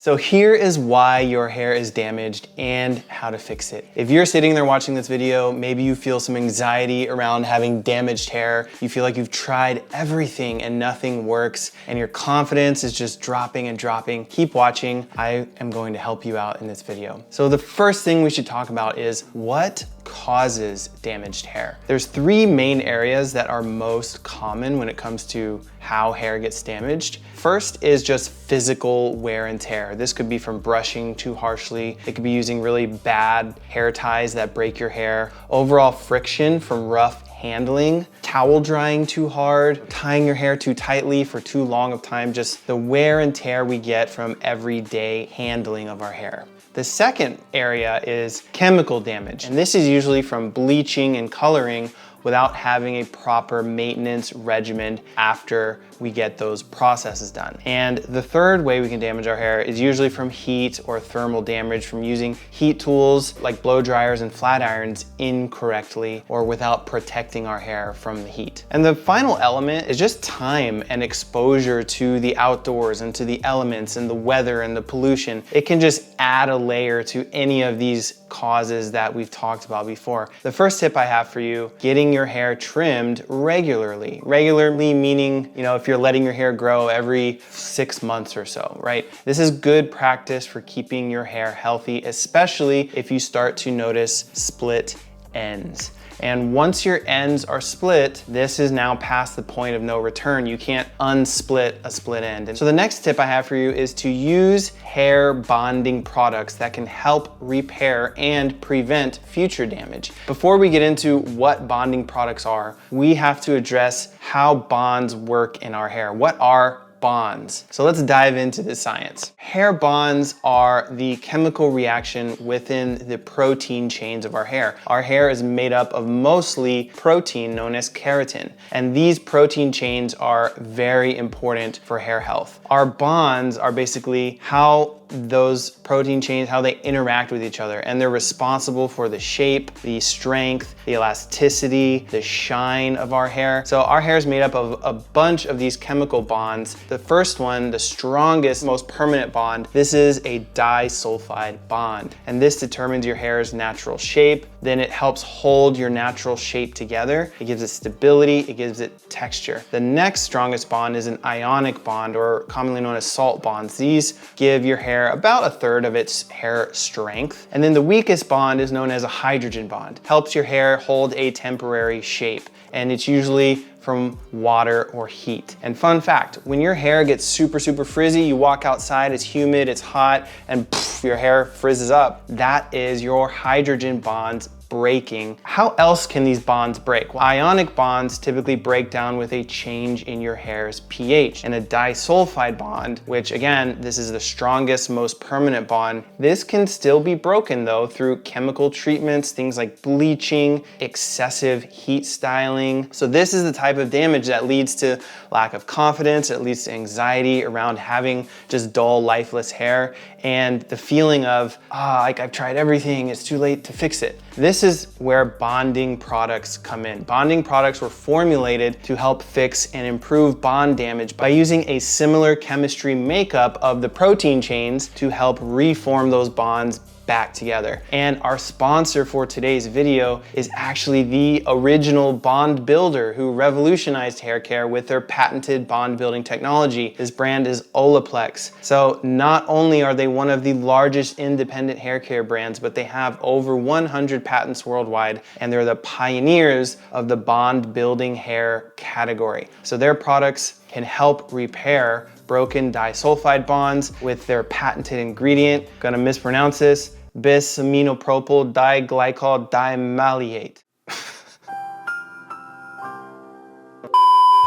So here is why your hair is damaged and how to fix it. If you're sitting there watching this video, maybe you feel some anxiety around having damaged hair. You feel like you've tried everything and nothing works and your confidence is just dropping and dropping. Keep watching. I am going to help you out in this video. So the first thing we should talk about is what causes damaged hair. There's three main areas that are most common when it comes to how hair gets damaged. First is just physical wear and tear. This could be from brushing too harshly. It could be using really bad hair ties that break your hair. Overall friction from rough handling, towel drying too hard, tying your hair too tightly for too long of time, just the wear and tear we get from everyday handling of our hair. The second area is chemical damage, and this is usually from bleaching and coloring without having a proper maintenance regimen after we get those processes done. And the third way we can damage our hair is usually from heat or thermal damage from using heat tools like blow dryers and flat irons incorrectly or without protecting our hair from the heat. And the final element is just time and exposure to the outdoors and to the elements and the weather and the pollution. It can just add a layer to any of these causes that we've talked about before. The first tip I have for you, getting your hair trimmed regularly. Regularly meaning, if you're letting your hair grow every 6 months or so, right? This is good practice for keeping your hair healthy, especially if you start to notice split ends. And once your ends are split, this is now past the point of no return. You can't unsplit a split end. And so the next tip I have for you is to use hair bonding products that can help repair and prevent future damage. Before we get into what bonding products are, we have to address how bonds work in our hair. What are bonds? So let's dive into the science. Hair bonds are the chemical reaction within the protein chains of our hair. Our hair is made up of mostly protein known as keratin, and these protein chains are very important for hair health. Our bonds are basically how those protein chains, how they interact with each other, and they're responsible for the shape, the strength, the elasticity, the shine of our hair. So our hair is made up of a bunch of these chemical bonds. The first one, the strongest, most permanent bond, this is a disulfide bond, and this determines your hair's natural shape. Then it helps hold your natural shape together. It gives it stability, it gives it texture. The next strongest bond is an ionic bond, or commonly known as salt bonds. These give your hair about a third of its hair strength. And then the weakest bond is known as a hydrogen bond. Helps your hair hold a temporary shape, and it's usually from water or heat. And fun fact, when your hair gets super frizzy, you walk outside, it's humid, it's hot, and poof, your hair frizzes up. That is your hydrogen bonds breaking. How else can these bonds break? Well, ionic bonds typically break down with a change in your hair's pH. And a disulfide bond, which again, this is the strongest, most permanent bond, this can still be broken though through chemical treatments, things like bleaching, excessive heat styling. So this is the type of damage that leads to lack of confidence, it leads to anxiety around having just dull, lifeless hair, and the feeling of, like I've tried everything, it's too late to fix it. This is where bonding products come in. Bonding products were formulated to help fix and improve bond damage by using a similar chemistry makeup of the protein chains to help reform those bonds back together. And our sponsor for today's video is actually the original bond builder who revolutionized hair care with their patented bond building technology. This brand is Olaplex. So not only are they one of the largest independent hair care brands, but they have over 100 patents worldwide, and they're the pioneers of the bond building hair category. So their products can help repair broken disulfide bonds with their patented ingredient, gonna mispronounce this, bis-aminopropyl diglycol dimaleate.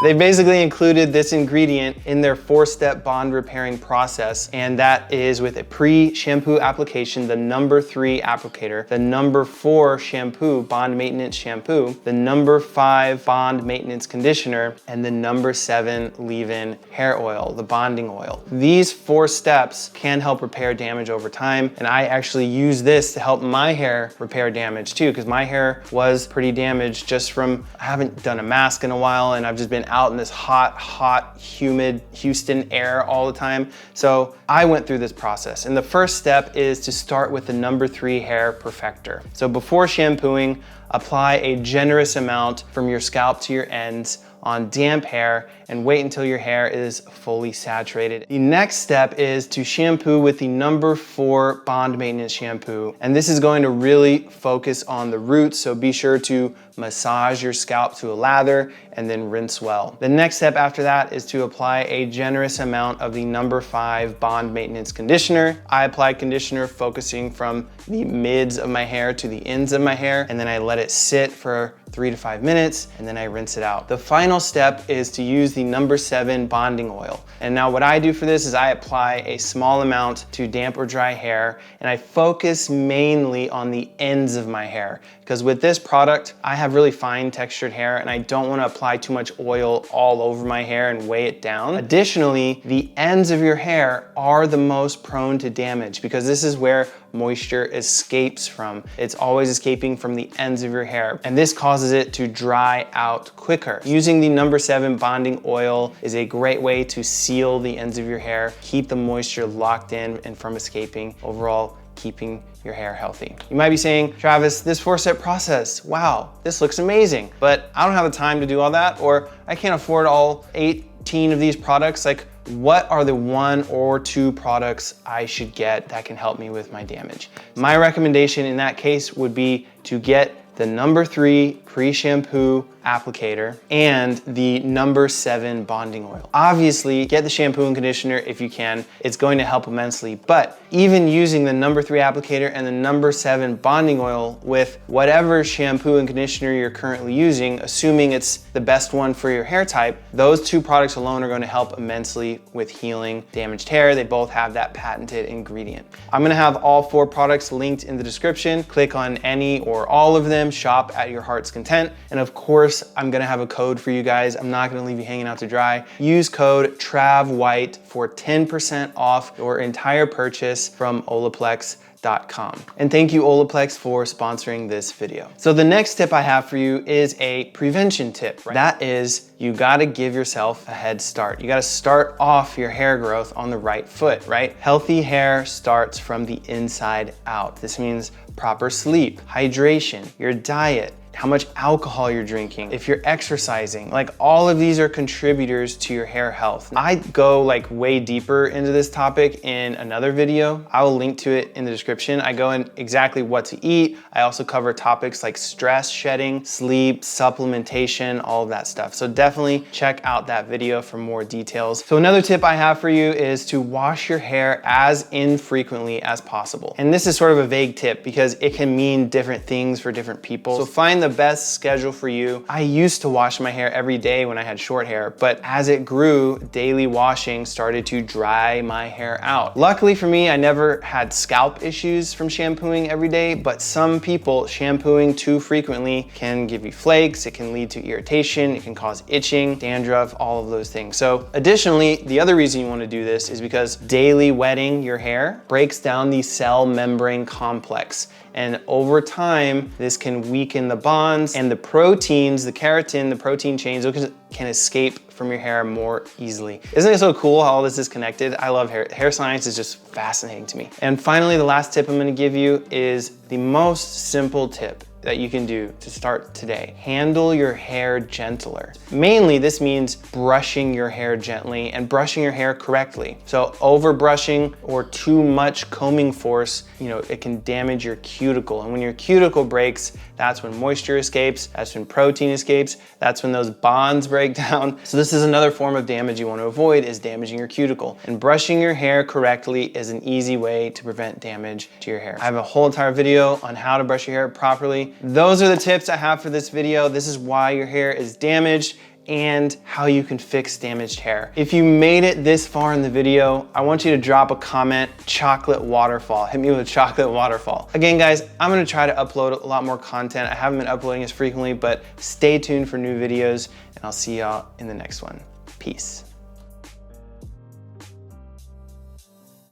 They basically included this ingredient in their 4-step bond repairing process, and that is with a pre-shampoo application, the number 3 applicator, the number 4 shampoo, bond maintenance shampoo, the number 5 bond maintenance conditioner, and the number 7 leave-in hair oil, the bonding oil. These 4 steps can help repair damage over time, and I actually use this to help my hair repair damage too, because my hair was pretty damaged just from, I haven't done a mask in a while, and I've just been out in this hot, humid Houston air all the time. So I went through this process. And the first step is to start with the number 3 hair perfector. So before shampooing, apply a generous amount from your scalp to your ends on damp hair and wait until your hair is fully saturated. The next step is to shampoo with the number 4 bond maintenance shampoo. And this is going to really focus on the roots, so be sure to massage your scalp to a lather and then rinse well. The next step after that is to apply a generous amount of the number 5 bond maintenance conditioner. I apply conditioner focusing from the mids of my hair to the ends of my hair, and then I let it sit for 3 to 5 minutes, and then I rinse it out. The final step is to use the number 7 bonding oil. And now what I do for this is I apply a small amount to damp or dry hair, and I focus mainly on the ends of my hair. Because with this product, I have really fine textured hair, and I don't want to apply too much oil all over my hair and weigh it down. Additionally, the ends of your hair are the most prone to damage because this is where moisture escapes from. It's always escaping from the ends of your hair, and this causes it to dry out quicker. Using the number 7 bonding oil is a great way to seal the ends of your hair, keep the moisture locked in and from escaping, overall keeping your hair healthy. You might be saying, Travis, this 4-step process, wow, this looks amazing, but I don't have the time to do all that, or I can't afford all 18 of these products. Like, what are the 1 or 2 products I should get that can help me with my damage? My recommendation in that case would be to get the number 3 pre-shampoo applicator and the number 7 bonding oil. Obviously, get the shampoo and conditioner if you can. It's going to help immensely, but even using the number 3 applicator and the number 7 bonding oil with whatever shampoo and conditioner you're currently using, assuming it's the best one for your hair type, those 2 products alone are going to help immensely with healing damaged hair. They both have that patented ingredient. I'm going to have all 4 products linked in the description. Click on any or all of them, shop at your heart's content, and of course, I'm gonna have a code for you guys. I'm not gonna leave you hanging out to dry. Use code TRAVWHITE for 10% off your entire purchase from olaplex.com. And thank you, Olaplex, for sponsoring this video. So the next tip I have for you is a prevention tip. Right? That is, you gotta give yourself a head start. You gotta start off your hair growth on the right foot, right? Healthy hair starts from the inside out. This means proper sleep, hydration, your diet, how much alcohol you're drinking, if you're exercising, like all of these are contributors to your hair health. I go like way deeper into this topic in another video. I will link to it in the description. I go in exactly what to eat. I also cover topics like stress shedding, sleep, supplementation, all of that stuff. So definitely check out that video for more details. So another tip I have for you is to wash your hair as infrequently as possible. And this is sort of a vague tip because it can mean different things for different people. So find the best schedule for you. I used to wash my hair every day when I had short hair, but as it grew, daily washing started to dry my hair out. Luckily for me, I never had scalp issues from shampooing every day, but some people shampooing too frequently can give you flakes, it can lead to irritation, it can cause itching, dandruff, all of those things. So additionally, the other reason you want to do this is because daily wetting your hair breaks down the cell membrane complex. And over time, this can weaken the bonds and the proteins, the keratin, the protein chains can escape from your hair more easily. Isn't it so cool how all this is connected? I love hair. Hair science is just fascinating to me. And finally, the last tip I'm gonna give you is the most simple tip that you can do to start today. Handle your hair gentler. Mainly, this means brushing your hair gently and brushing your hair correctly. So over brushing or too much combing force, it can damage your cuticle. And when your cuticle breaks, that's when moisture escapes, that's when protein escapes, that's when those bonds break down. So this is another form of damage you want to avoid, is damaging your cuticle. And brushing your hair correctly is an easy way to prevent damage to your hair. I have a whole entire video on how to brush your hair properly. Those are the tips I have for this video. This is why your hair is damaged and how you can fix damaged hair. If you made it this far in the video, I want you to drop a comment, chocolate waterfall. Hit me with a chocolate waterfall. Again, guys, I'm gonna try to upload a lot more content. I haven't been uploading as frequently, but stay tuned for new videos, and I'll see y'all in the next one. Peace.